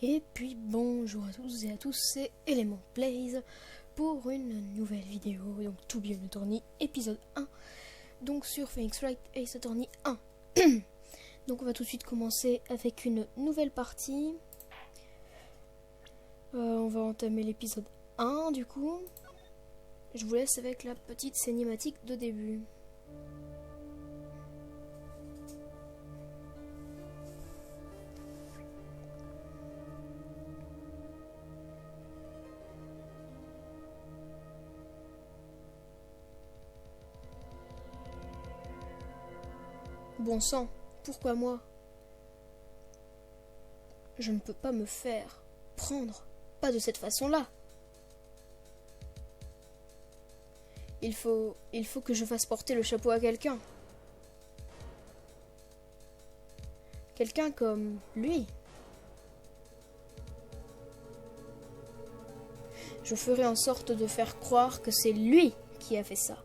Et puis bonjour à tous et à tous, c'est Element Plays pour une nouvelle vidéo, donc Tout Bien Attorney épisode 1, donc sur Phoenix Wright Ace Attorney 1. Donc on va tout de suite commencer avec une nouvelle partie. On va entamer l'épisode 1 du coup. Je vous laisse avec la petite cinématique de début. Bon sang, pourquoi moi? Je ne peux pas me faire prendre, pas de cette façon-là. Il faut que je fasse porter le chapeau à quelqu'un. Quelqu'un comme lui. Je ferai en sorte de faire croire que c'est lui qui a fait ça.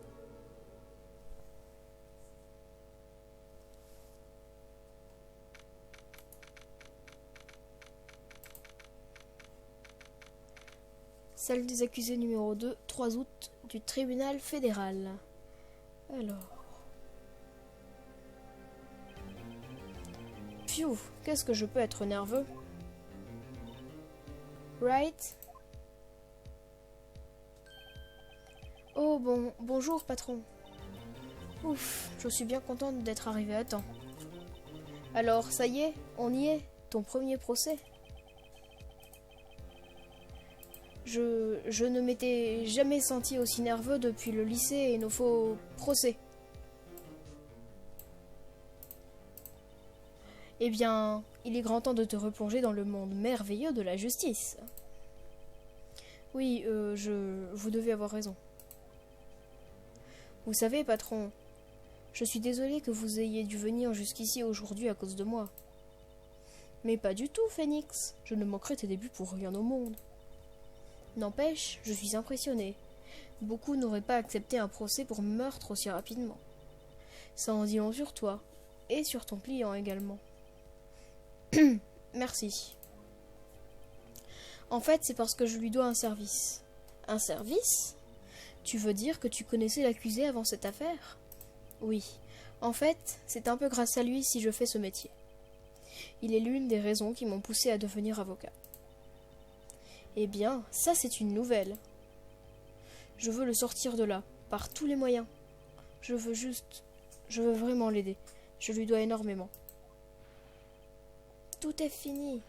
Salle des accusés numéro 2, 3 août, du tribunal fédéral. Alors. Pfiou, qu'est-ce que je peux être nerveux? Right? Oh bonjour patron. Ouf, je suis bien contente d'être arrivée à temps. Alors, ça y est, on y est, ton premier procès. Je ne m'étais jamais senti aussi nerveux depuis le lycée et nos faux procès. Eh bien, il est grand temps de te replonger dans le monde merveilleux de la justice. Oui, vous devez avoir raison. Vous savez, patron, je suis désolée que vous ayez dû venir jusqu'ici aujourd'hui à cause de moi. Mais pas du tout, Phoenix. Je ne manquerai tes débuts pour rien au monde. N'empêche, je suis impressionnée. Beaucoup n'auraient pas accepté un procès pour meurtre aussi rapidement. Ça en dit long sur toi, et sur ton client également. Merci. En fait, c'est parce que je lui dois un service. Un service? Tu veux dire que tu connaissais l'accusé avant cette affaire? Oui. En fait, c'est un peu grâce à lui si je fais ce métier. Il est l'une des raisons qui m'ont poussé à devenir avocat. Eh bien, ça c'est une nouvelle. Je veux le sortir de là, par tous les moyens. Je veux vraiment l'aider. Je lui dois énormément. Tout est fini.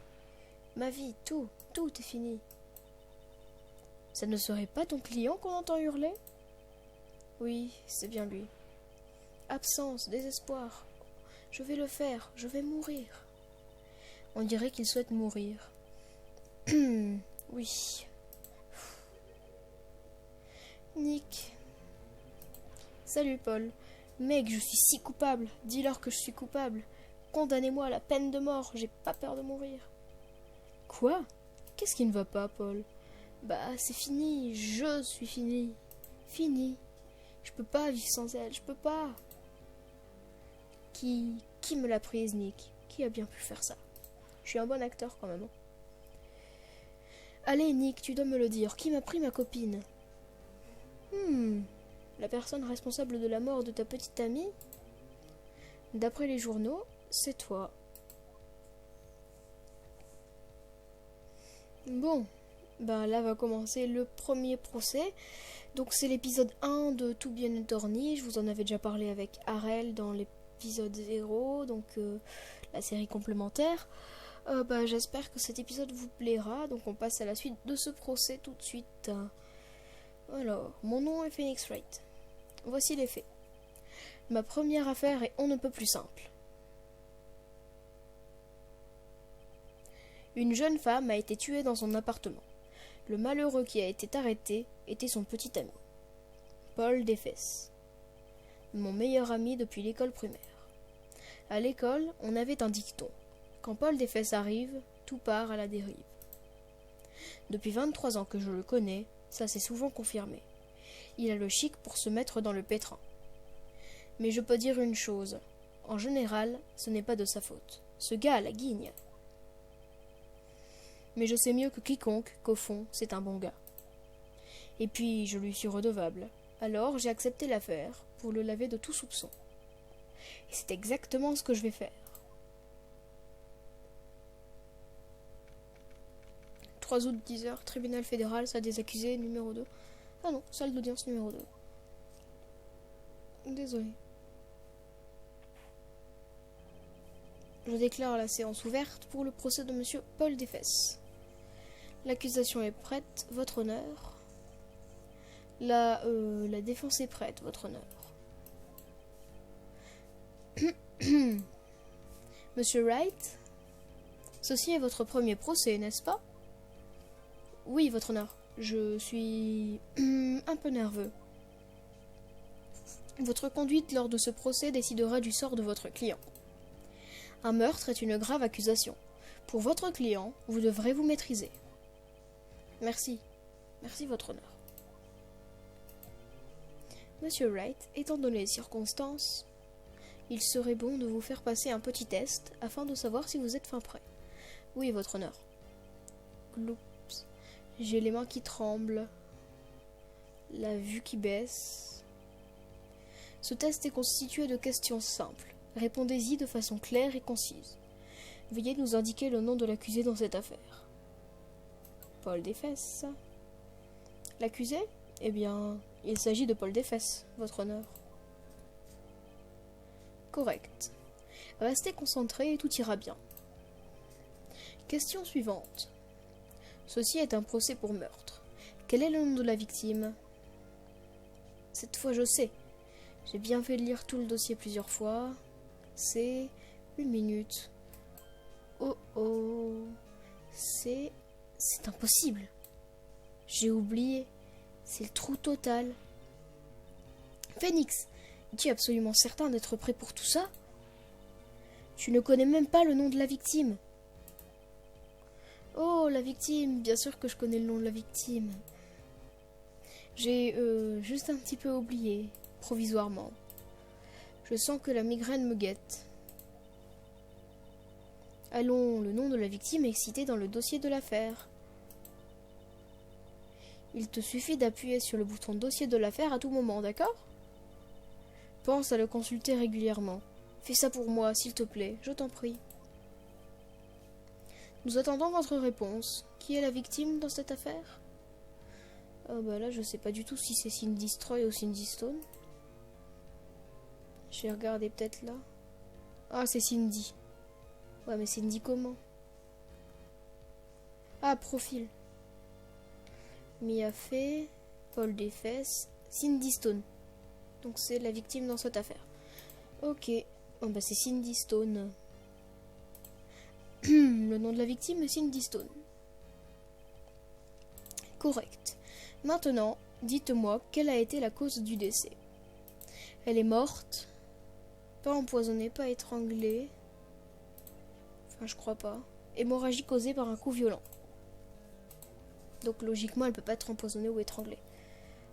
Ma vie, tout est fini. Ça ne serait pas ton client qu'on entend hurler? Oui, c'est bien lui. Absence, désespoir. Je vais le faire, je vais mourir. On dirait qu'il souhaite mourir. Oui. Nick. Salut Paul. Mec, je suis si coupable. Dis-leur que je suis coupable. Condamnez-moi à la peine de mort. J'ai pas peur de mourir. Quoi? Qu'est-ce qui ne va pas, Paul? Bah, c'est fini. Je suis fini. Fini. Je peux pas vivre sans elle. Je peux pas. Qui me l'a prise, Nick? Qui a bien pu faire ça? Je suis un bon acteur quand même. Allez, Nick, tu dois me le dire. Qui m'a pris ma copine? La personne responsable de la mort de ta petite amie? D'après les journaux, c'est toi. Bon, ben là va commencer le premier procès. Donc c'est l'épisode 1 de Tout Bien Attorney. Je vous en avais déjà parlé avec Harel dans l'épisode 0, donc la série complémentaire. J'espère que cet épisode vous plaira. Donc on passe à la suite de ce procès tout de suite. Alors, mon nom est Phoenix Wright. Voici les faits. Ma première affaire est on ne peut plus simple. Une jeune femme a été tuée dans son appartement. Le malheureux qui a été arrêté était son petit ami, Paul Defesse, mon meilleur ami depuis l'école primaire. À l'école, on avait un dicton. Quand Paul Defesse arrive, tout part à la dérive. Depuis 23 ans que je le connais, ça s'est souvent confirmé. Il a le chic pour se mettre dans le pétrin. Mais je peux dire une chose, en général, ce n'est pas de sa faute. Ce gars a la guigne. mais je sais mieux que quiconque qu'au fond, c'est un bon gars. Et puis, je lui suis redevable. Alors, j'ai accepté l'affaire pour le laver de tout soupçon. Et c'est exactement ce que je vais faire. 3 août, 10h, tribunal fédéral, salle des accusés, numéro 2. Ah non, salle d'audience numéro 2. Désolé. Je déclare la séance ouverte pour le procès de monsieur Paul Desfesses. L'accusation est prête, votre honneur. La défense est prête, votre honneur. Monsieur Wright, ceci est votre premier procès, n'est-ce pas? Oui, votre honneur. Je suis un peu nerveux. Votre conduite lors de ce procès décidera du sort de votre client. Un meurtre est une grave accusation. Pour votre client, vous devrez vous maîtriser. Merci. Merci, votre honneur. Monsieur Wright, étant donné les circonstances, il serait bon de vous faire passer un petit test afin de savoir si vous êtes fin prêt. Oui, votre honneur. Gloups. J'ai les mains qui tremblent. La vue qui baisse. Ce test est constitué de questions simples. Répondez-y de façon claire et concise. Veuillez nous indiquer le nom de l'accusé dans cette affaire. Paul Desfesses. L'accusé? Eh bien, il s'agit de Paul Desfesses, votre honneur. Correct. Restez concentré et tout ira bien. Question suivante. Ceci est un procès pour meurtre. Quel est le nom de la victime? Cette fois je sais. J'ai bien fait lire tout le dossier plusieurs fois. C'est 1 minute. Oh oh. C'est impossible. J'ai oublié. C'est le trou total. Phoenix, es-tu absolument certain d'être prêt pour tout ça? Tu ne connais même pas le nom de la victime. Oh, la victime, bien sûr que je connais le nom de la victime. J'ai juste un petit peu oublié, provisoirement. Je sens que la migraine me guette. Allons, le nom de la victime est cité dans le dossier de l'affaire. Il te suffit d'appuyer sur le bouton dossier de l'affaire à tout moment, d'accord? Pense à le consulter régulièrement. Fais ça pour moi, s'il te plaît, je t'en prie. Nous attendons votre réponse. Qui est la victime dans cette affaire? Oh bah là, je sais pas du tout si c'est Cindy Stroy ou Cindy Stone. Je vais regarder peut-être là. Ah, c'est Cindy. Ouais, mais Cindy comment? Ah, profil. Mia Fey, Paul Desfesses, Cindy Stone. Donc c'est la victime dans cette affaire. Ok. Oh bah c'est Cindy Stone. Le nom de la victime est Cindy Stone. Correct. Maintenant, dites-moi quelle a été la cause du décès. Elle est morte. Pas empoisonnée, pas étranglée. Enfin, je crois pas. Hémorragie causée par un coup violent. Donc logiquement, elle peut pas être empoisonnée ou étranglée.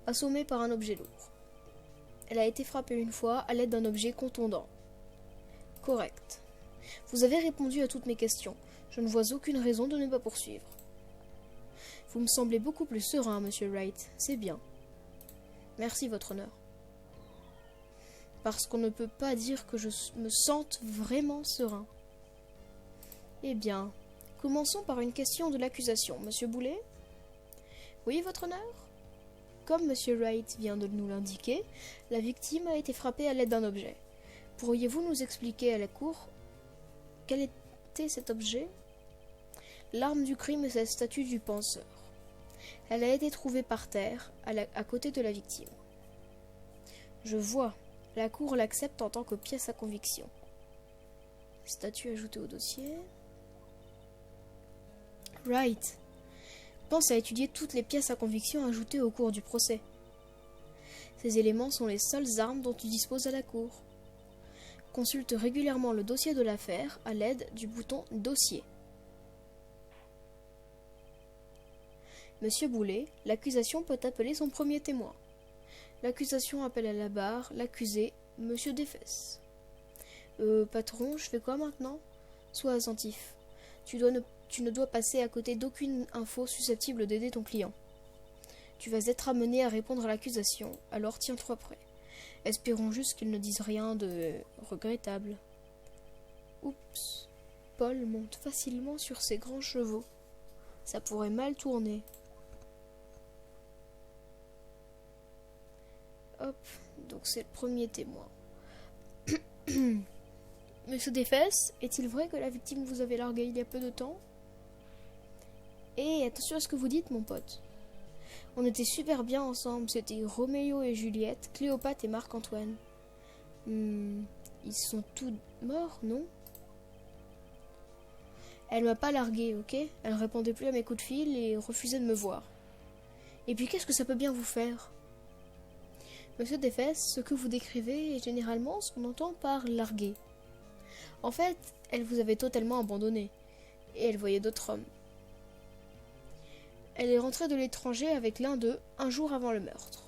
Assommée par un objet lourd. Elle a été frappée une fois à l'aide d'un objet contondant. Correct. Vous avez répondu à toutes mes questions. Je ne vois aucune raison de ne pas poursuivre. Vous me semblez beaucoup plus serein, monsieur Wright. C'est bien. Merci, votre honneur. Parce qu'on ne peut pas dire que je me sente vraiment serein. Eh bien, commençons par une question de l'accusation. Monsieur Boulet? Oui, votre honneur? Comme monsieur Wright vient de nous l'indiquer, la victime a été frappée à l'aide d'un objet. Pourriez-vous nous expliquer à la cour quel était cet objet? L'arme du crime est la statue du penseur. Elle a été trouvée par terre, à côté de la victime. Je vois. La cour l'accepte en tant que pièce à conviction. Statue ajoutée au dossier. Right. Pense à étudier toutes les pièces à conviction ajoutées au cours du procès. Ces éléments sont les seules armes dont tu disposes à la cour. Consulte régulièrement le dossier de l'affaire à l'aide du bouton Dossier. Monsieur Boulet, l'accusation peut appeler son premier témoin. L'accusation appelle à la barre l'accusé, monsieur Desfesses. Patron, je fais quoi maintenant? Sois attentif. Tu tu ne dois passer à côté d'aucune info susceptible d'aider ton client. Tu vas être amené à répondre à l'accusation, alors tiens-toi prêt. Espérons juste qu'il ne dise rien de regrettable. Oups. Paul monte facilement sur ses grands chevaux. Ça pourrait mal tourner. Hop, donc c'est le premier témoin. Monsieur Desfesses, est-il vrai que la victime vous avait largué il y a peu de temps? Attention à ce que vous dites, mon pote. On était super bien ensemble, c'était Roméo et Juliette, Cléopâtre et Marc-Antoine. Ils sont tous morts, non? Elle m'a pas largué, ok? Elle répondait plus à mes coups de fil et refusait de me voir. Et puis qu'est-ce que ça peut bien vous faire? Monsieur Desfesses, ce que vous décrivez est généralement ce qu'on entend par larguer. En fait, elle vous avait totalement abandonné, et elle voyait d'autres hommes. Elle est rentrée de l'étranger avec l'un d'eux un jour avant le meurtre.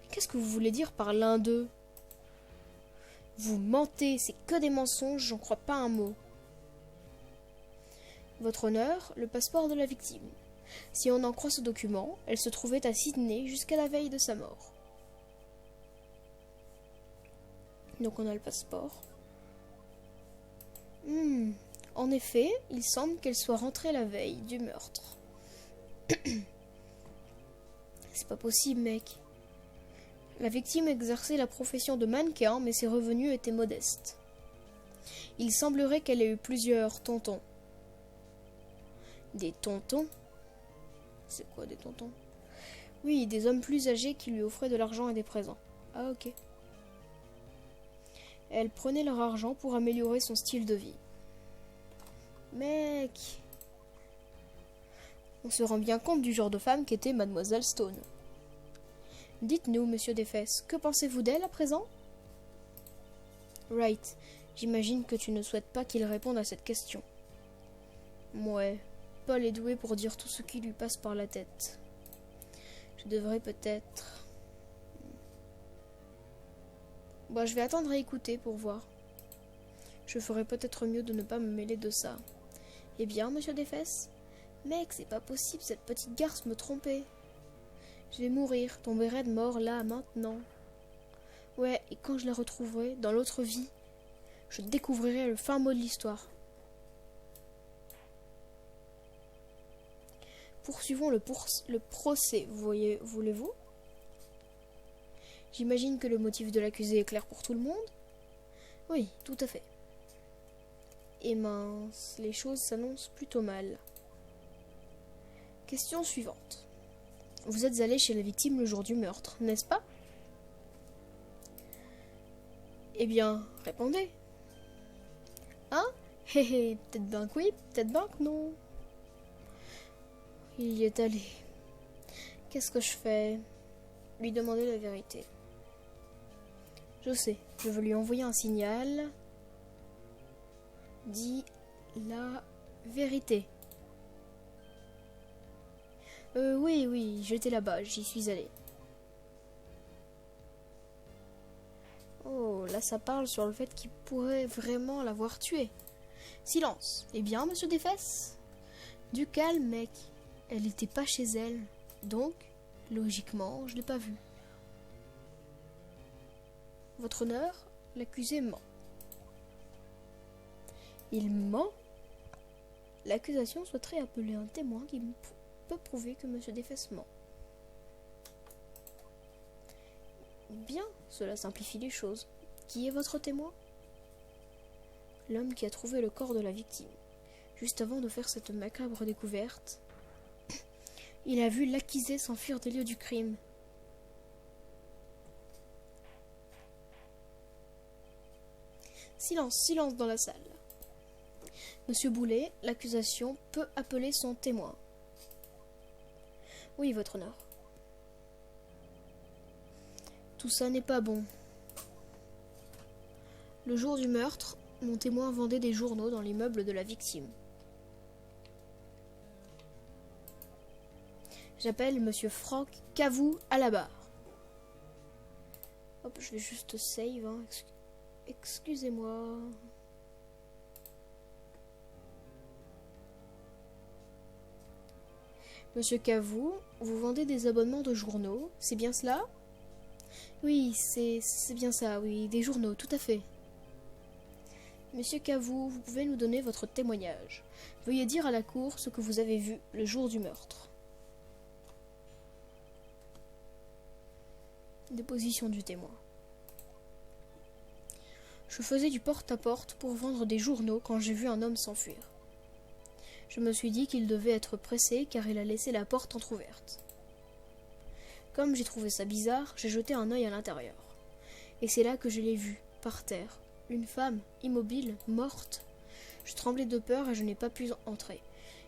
Qu'est-ce que vous voulez dire par l'un d'eux? Vous mentez, c'est que des mensonges, j'en crois pas un mot. Votre honneur, le passeport de la victime. Si on en croit ce document, elle se trouvait à Sydney jusqu'à la veille de sa mort. Donc on a le passeport. En effet, il semble qu'elle soit rentrée la veille du meurtre. C'est pas possible, mec. La victime exerçait la profession de mannequin, mais ses revenus étaient modestes. Il semblerait qu'elle ait eu plusieurs tontons. Des tontons? C'est quoi des tontons? Oui, des hommes plus âgés qui lui offraient de l'argent et des présents. Ah, ok. Elle prenait leur argent pour améliorer son style de vie. Mec, on se rend bien compte du genre de femme qu'était Mademoiselle Stone. Dites-nous, monsieur Desfesses, que pensez-vous d'elle à présent? Right, j'imagine que tu ne souhaites pas qu'il réponde à cette question. Ouais, Paul est doué pour dire tout ce qui lui passe par la tête. Je devrais peut-être... je vais attendre à écouter pour voir. Je ferais peut-être mieux de ne pas me mêler de ça. Eh bien, monsieur Desfesses? Mec, c'est pas possible, cette petite garce me trompait. Je vais mourir, tomber raide mort là, maintenant. Ouais, et quand je la retrouverai, dans l'autre vie, je découvrirai le fin mot de l'histoire. Poursuivons le procès, voulez-vous? J'imagine que le motif de l'accusé est clair pour tout le monde? Oui, tout à fait. Et mince, les choses s'annoncent plutôt mal. Question suivante. Vous êtes allé chez la victime le jour du meurtre, n'est-ce pas? Eh bien, répondez. Hein? Hé hé, peut-être bien que oui, peut-être bien que non. Il y est allé. Qu'est-ce que je fais? Lui demander la vérité. Je sais, je veux lui envoyer un signal. Dis la vérité. Oui, j'étais là-bas, j'y suis allé. Oh, là ça parle sur le fait qu'il pourrait vraiment l'avoir tué. Silence. Eh bien, monsieur Desfesses? Du calme, mec. Elle n'était pas chez elle. Donc, logiquement, je l'ai pas vue. Votre honneur, l'accusé ment. Il ment? L'accusation souhaiterait appeler un témoin qui peut prouver que monsieur Desfesses ment. Bien, cela simplifie les choses. Qui est votre témoin? L'homme qui a trouvé le corps de la victime. Juste avant de faire cette macabre découverte, il a vu l'accusé s'enfuir des lieux du crime. Silence, silence dans la salle. Monsieur Boulet, l'accusation peut appeler son témoin. Oui, votre honneur. Tout ça n'est pas bon. Le jour du meurtre, mon témoin vendait des journaux dans l'immeuble de la victime. J'appelle monsieur Franck Cavou à la barre. Hop, je vais juste save, hein. Excusez-moi. Monsieur Cavou, vous vendez des abonnements de journaux, c'est bien cela? Oui, c'est bien ça, oui, des journaux, tout à fait. Monsieur Cavou, vous pouvez nous donner votre témoignage. Veuillez dire à la cour ce que vous avez vu le jour du meurtre. Déposition du témoin. Je faisais du porte-à-porte pour vendre des journaux quand j'ai vu un homme s'enfuir. Je me suis dit qu'il devait être pressé car il a laissé la porte entr'ouverte. Comme j'ai trouvé ça bizarre, j'ai jeté un œil à l'intérieur. Et c'est là que je l'ai vue, par terre, une femme, immobile, morte. Je tremblais de peur et je n'ai pas pu entrer.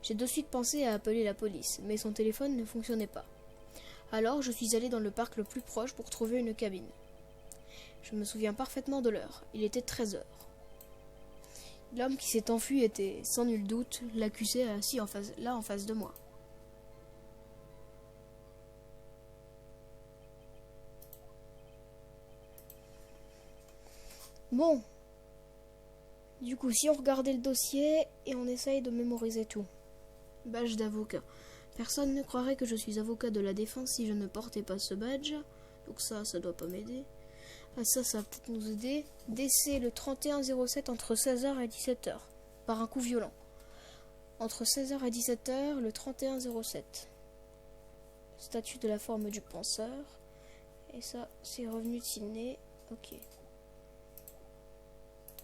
J'ai de suite pensé à appeler la police, mais son téléphone ne fonctionnait pas. Alors je suis allé dans le parc le plus proche pour trouver une cabine. Je me souviens parfaitement de l'heure, il était 13 heures. L'homme qui s'est enfui était, sans nul doute, l'accusé assis en face de moi. Bon. Du coup, si on regardait le dossier et on essaye de mémoriser tout. Badge d'avocat. Personne ne croirait que je suis avocat de la défense si je ne portais pas ce badge. Donc ça doit pas m'aider. Ah ça va peut-être nous aider. Décès le 31-07 entre 16h et 17h. Par un coup violent. Entre 16h et 17h, le 31-07. Statut de la forme du penseur. Et ça, c'est revenu de Sydney. Ok.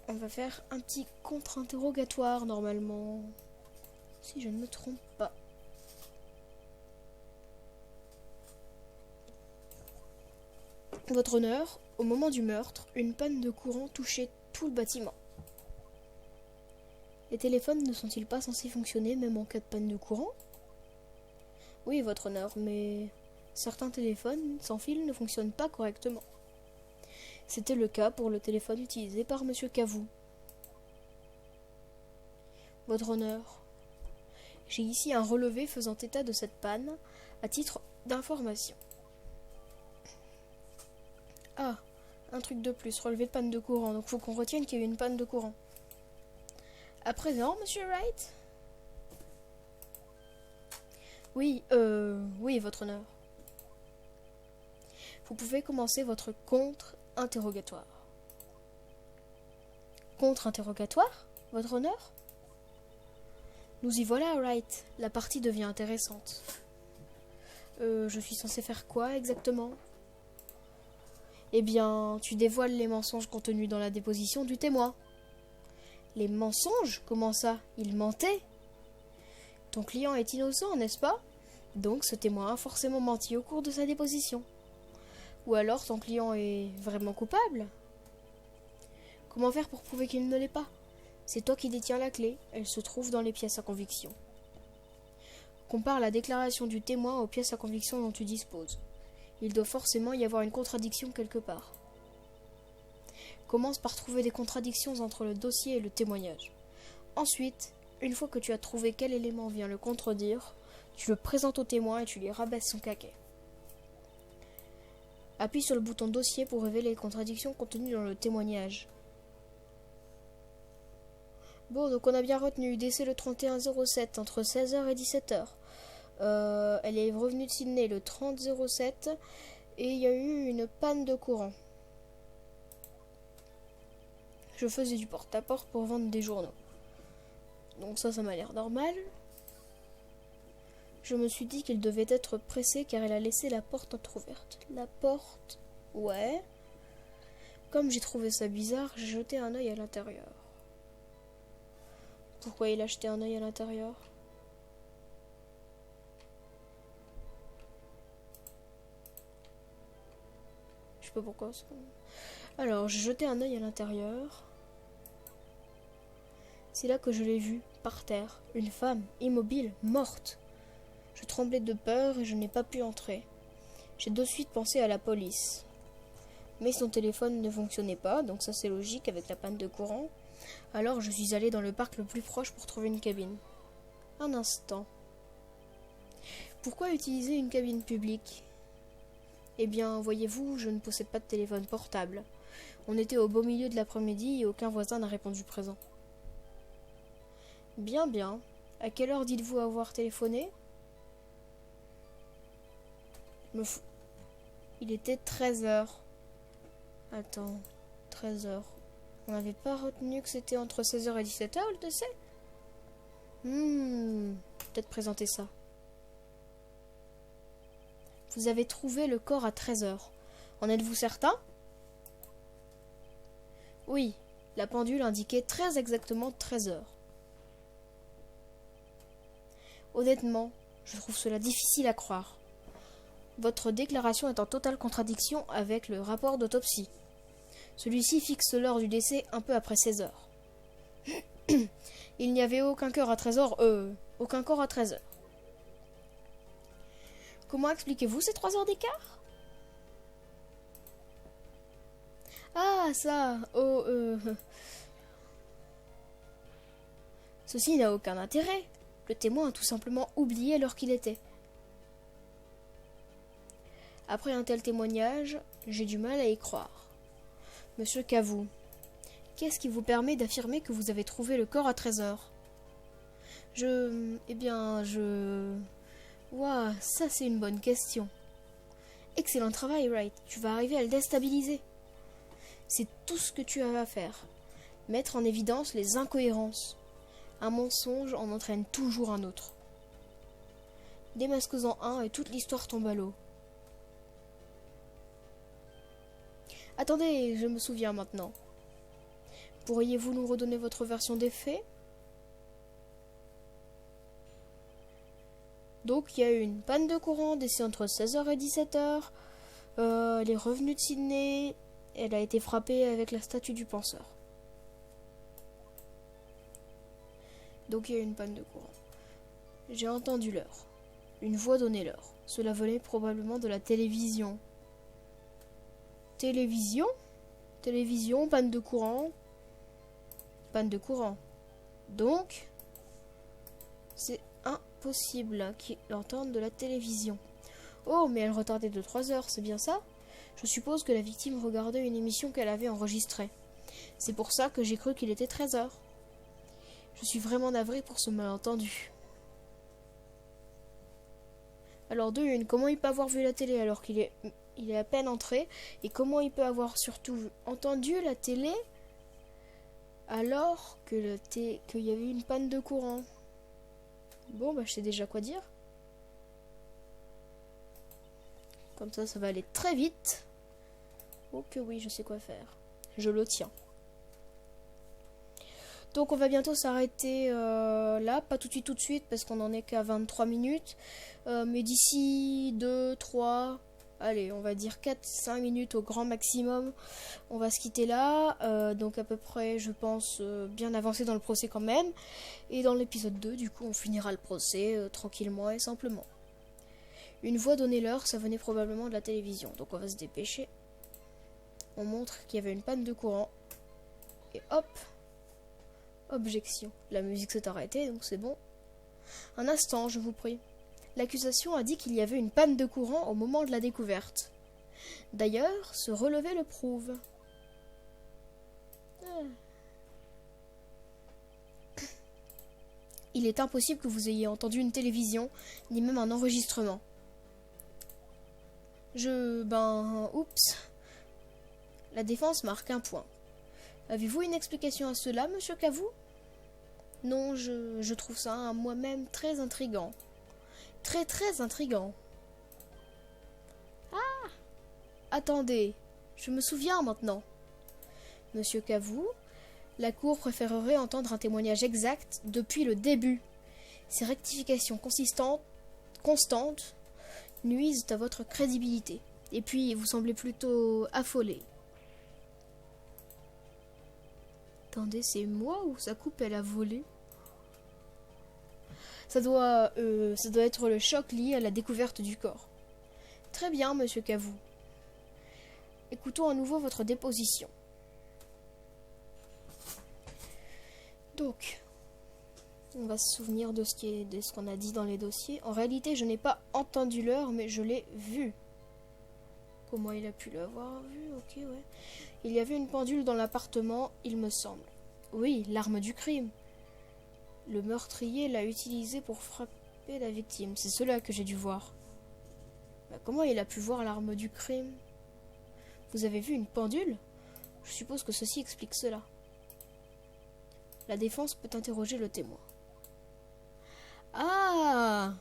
On va faire un petit contre-interrogatoire normalement. Si je ne me trompe pas. Votre honneur, au moment du meurtre, une panne de courant touchait tout le bâtiment. Les téléphones ne sont-ils pas censés fonctionner même en cas de panne de courant? Oui, votre honneur, mais certains téléphones sans fil ne fonctionnent pas correctement. C'était le cas pour le téléphone utilisé par Monsieur Cavou. Votre honneur, j'ai ici un relevé faisant état de cette panne à titre d'information. Ah, un truc de plus, relevé de panne de courant, donc faut qu'on retienne qu'il y a eu une panne de courant. À présent, Monsieur Wright? Oui, votre honneur. Vous pouvez commencer votre contre-interrogatoire. Contre-interrogatoire, votre honneur? Nous y voilà, Wright. La partie devient intéressante. Je suis censé faire quoi exactement? Eh bien, tu dévoiles les mensonges contenus dans la déposition du témoin. Les mensonges? Comment ça? Il mentait? Ton client est innocent, n'est-ce pas? Donc ce témoin a forcément menti au cours de sa déposition. Ou alors ton client est vraiment coupable? Comment faire pour prouver qu'il ne l'est pas? C'est toi qui détiens la clé, elle se trouve dans les pièces à conviction. Compare la déclaration du témoin aux pièces à conviction dont tu disposes. Il doit forcément y avoir une contradiction quelque part. Commence par trouver des contradictions entre le dossier et le témoignage. Ensuite, une fois que tu as trouvé quel élément vient le contredire, tu le présentes au témoin et tu lui rabaisses son caquet. Appuie sur le bouton dossier pour révéler les contradictions contenues dans le témoignage. Bon, donc on a bien retenu décès le 31-07 entre 16h et 17h. Elle est revenue de Sydney le 30-07 et il y a eu une panne de courant. Je faisais du porte-à-porte pour vendre des journaux. Donc ça m'a l'air normal. Je me suis dit qu'il devait être pressé car elle a laissé la porte entrouverte. La porte, ouais. Comme j'ai trouvé ça bizarre, j'ai jeté un œil à l'intérieur. Pourquoi il a jeté un œil à l'intérieur? Je sais pas pourquoi. Alors, j'ai jeté un œil à l'intérieur. C'est là que je l'ai vue, par terre, une femme, immobile, morte. Je tremblais de peur et je n'ai pas pu entrer. J'ai de suite pensé à la police. Mais son téléphone ne fonctionnait pas, donc ça c'est logique avec la panne de courant. Alors je suis allé dans le parc le plus proche pour trouver une cabine. Un instant. Pourquoi utiliser une cabine publique? Eh bien, voyez-vous, je ne possède pas de téléphone portable. On était au beau milieu de l'après-midi et aucun voisin n'a répondu présent. Bien, bien. À quelle heure dites-vous avoir téléphoné? Il était 13 heures. Attends, 13 heures. On n'avait pas retenu que c'était entre 16 heures et 17 heures le décès? Peut-être présenter ça. Vous avez trouvé le corps à 13 heures. En êtes-vous certain? Oui, la pendule indiquait très exactement 13 heures. Honnêtement, je trouve cela difficile à croire. Votre déclaration est en totale contradiction avec le rapport d'autopsie. Celui-ci fixe l'heure du décès un peu après 16 heures. Il n'y avait aucun corps à 13 heures. Aucun corps à 13 heures. Comment expliquez-vous ces 3 heures d'écart? Ah, ça. Ceci n'a aucun intérêt. Le témoin a tout simplement oublié l'heure qu'il était. Après un tel témoignage, j'ai du mal à y croire. Monsieur Cavou, qu'est-ce qui vous permet d'affirmer que vous avez trouvé le corps à 13 heures? Ouah, ça c'est une bonne question. Excellent travail, Wright. Tu vas arriver à le déstabiliser. C'est tout ce que tu as à faire. Mettre en évidence les incohérences. Un mensonge en entraîne toujours un autre. Démasque-en un et toute l'histoire tombe à l'eau. Attendez, je me souviens maintenant. Pourriez-vous nous redonner votre version des faits? Donc, il y a eu une panne de courant, décès entre 16 heures et 17 heures. Elle est revenue de Sydney. Elle a été frappée avec la statue du penseur. Donc, il y a eu une panne de courant. J'ai entendu l'heure. Une voix donnait l'heure. Cela venait probablement de la télévision. Télévision, panne de courant. Panne de courant. Donc, c'est impossible qu'ils l'entendent de la télévision. Oh, mais elle retardait de 3 heures, c'est bien ça? Je suppose que la victime regardait une émission qu'elle avait enregistrée. C'est pour ça que j'ai cru qu'il était 13 heures. Je suis vraiment navrée pour ce malentendu. Alors, de une, comment il peut avoir vu la télé alors qu'il est à peine entré? Et comment il peut avoir surtout entendu la télé alors qu'il y avait une panne de courant? Bon, bah, je sais déjà quoi dire. Comme ça va aller très vite. Oh que oui, je sais quoi faire. Je le tiens. Donc, on va bientôt s'arrêter là. Pas tout de suite, parce qu'on en est qu'à 23 minutes. Mais d'ici 2, 3... Allez, on va dire 4-5 minutes au grand maximum. On va se quitter là. Donc à peu près, je pense, bien avancé dans le procès quand même. Et dans l'épisode 2, du coup, on finira le procès tranquillement et simplement. Une voix donnait l'heure, ça venait probablement de la télévision. Donc on va se dépêcher. On montre qu'il y avait une panne de courant. Et hop! Objection. La musique s'est arrêtée, donc c'est bon. Un instant, je vous prie. L'accusation a dit qu'il y avait une panne de courant au moment de la découverte. D'ailleurs, ce relevé le prouve. Il est impossible que vous ayez entendu une télévision, ni même un enregistrement. Oups. La défense marque un point. Avez-vous une explication à cela, monsieur Cavou? Non, je trouve ça moi-même très intriguant. Très intriguant. Ah! Attendez, je me souviens maintenant. Monsieur Cavou, la Cour préférerait entendre un témoignage exact depuis le début. Ces rectifications constantes nuisent à votre crédibilité. Et puis, vous semblez plutôt affolé. Attendez, c'est moi ou sa coupe elle a volé? Ça doit être le choc lié à la découverte du corps. Très bien, monsieur Cavou. Écoutons à nouveau votre déposition. Donc, on va se souvenir de ce qu'on a dit dans les dossiers. En réalité, je n'ai pas entendu l'heure, mais je l'ai vu. Comment il a pu l'avoir vu? Ok, ouais. Il y avait une pendule dans l'appartement, il me semble. Oui, l'arme du crime. Le meurtrier l'a utilisée pour frapper la victime. C'est cela que j'ai dû voir. Bah, comment il a pu voir l'arme du crime? Vous avez vu une pendule? Je suppose que ceci explique cela. La défense peut interroger le témoin. Ah!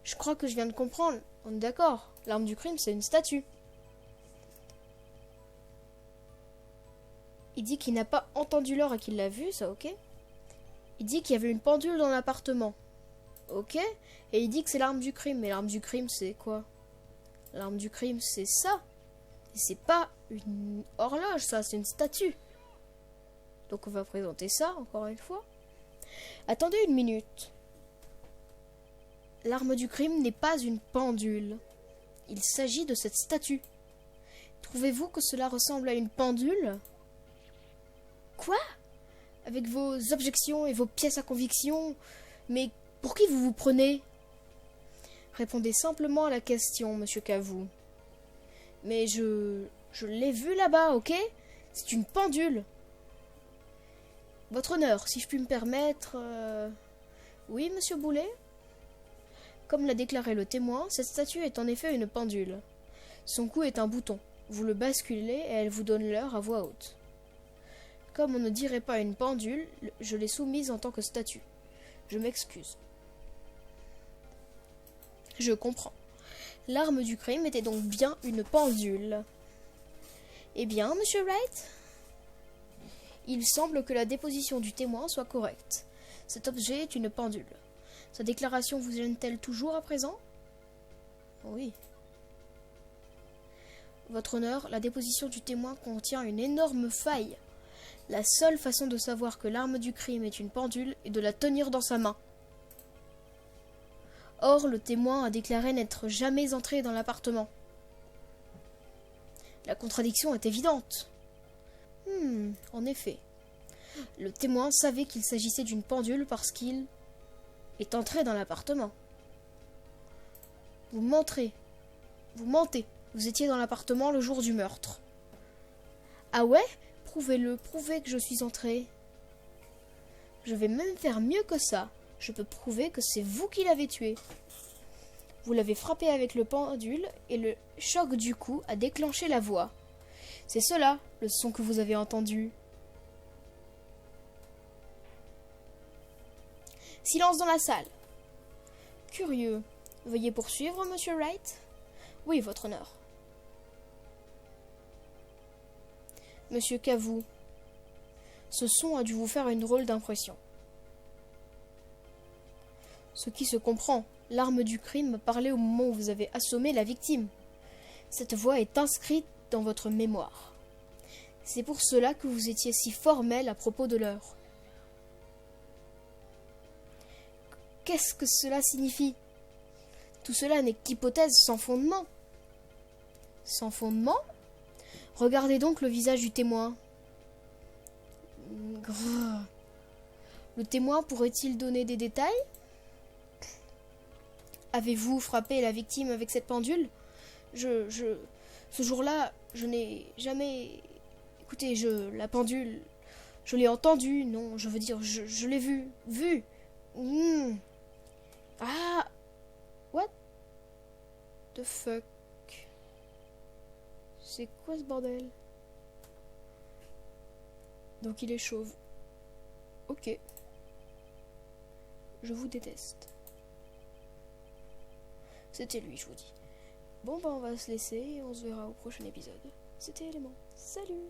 Je crois que je viens de comprendre. On est d'accord. L'arme du crime, c'est une statue. Il dit qu'il n'a pas entendu l'heure et qu'il l'a vue, ça ok. Il dit qu'il y avait une pendule dans l'appartement. Ok. Et il dit que c'est l'arme du crime. Mais l'arme du crime, c'est quoi? L'arme du crime, c'est ça. Et c'est pas une horloge, ça, c'est une statue. Donc on va présenter ça, encore une fois. Attendez une minute. L'arme du crime n'est pas une pendule. Il s'agit de cette statue. Trouvez-vous que cela ressemble à une pendule? Quoi? Avec vos objections et vos pièces à conviction, mais pour qui vous vous prenez? Répondez simplement à la question, monsieur Cavou. Mais je l'ai vu là-bas, ok? C'est une pendule. Votre honneur, si je puis me permettre... Oui, monsieur Boulet? Comme l'a déclaré le témoin, cette statue est en effet une pendule. Son cou est un bouton. Vous le basculez et elle vous donne l'heure à voix haute. Comme on ne dirait pas une pendule, je l'ai soumise en tant que statue. Je m'excuse. Je comprends. L'arme du crime était donc bien une pendule. Eh bien, monsieur Wright? Il semble que la déposition du témoin soit correcte. Cet objet est une pendule. Sa déclaration vous gêne-t-elle toujours à présent? Oui. Votre honneur, la déposition du témoin contient une énorme faille. La seule façon de savoir que l'arme du crime est une pendule est de la tenir dans sa main. Or, le témoin a déclaré n'être jamais entré dans l'appartement. La contradiction est évidente. En effet. Le témoin savait qu'il s'agissait d'une pendule parce qu'il est entré dans l'appartement. Vous mentirez. Vous mentez. Vous étiez dans l'appartement le jour du meurtre. Ah ouais? Prouvez-le. Prouvez que je suis entré. Je vais même faire mieux que ça. Je peux prouver que c'est vous qui l'avez tué. Vous l'avez frappé avec le pendule et le choc du coup a déclenché la voix. C'est cela, le son que vous avez entendu. Silence dans la salle. Curieux. Veuillez poursuivre, monsieur Wright? Oui, votre honneur. Monsieur Cavou, ce son a dû vous faire une drôle d'impression. Ce qui se comprend, l'arme du crime parlait au moment où vous avez assommé la victime. Cette voix est inscrite dans votre mémoire. C'est pour cela que vous étiez si formel à propos de l'heure. Qu'est-ce que cela signifie? Tout cela n'est qu'hypothèse sans fondement. Sans fondement? Regardez donc le visage du témoin. Grrr. Le témoin pourrait-il donner des détails? Avez-vous frappé la victime avec cette pendule? Ce jour-là, je n'ai jamais... Écoutez, la pendule, je l'ai entendue, non, je veux dire, je l'ai vue, Ah, what the fuck? C'est quoi ce bordel? Donc il est chauve. Ok. Je vous déteste. C'était lui, je vous dis. Bon, on va se laisser et on se verra au prochain épisode. C'était Élément. Salut!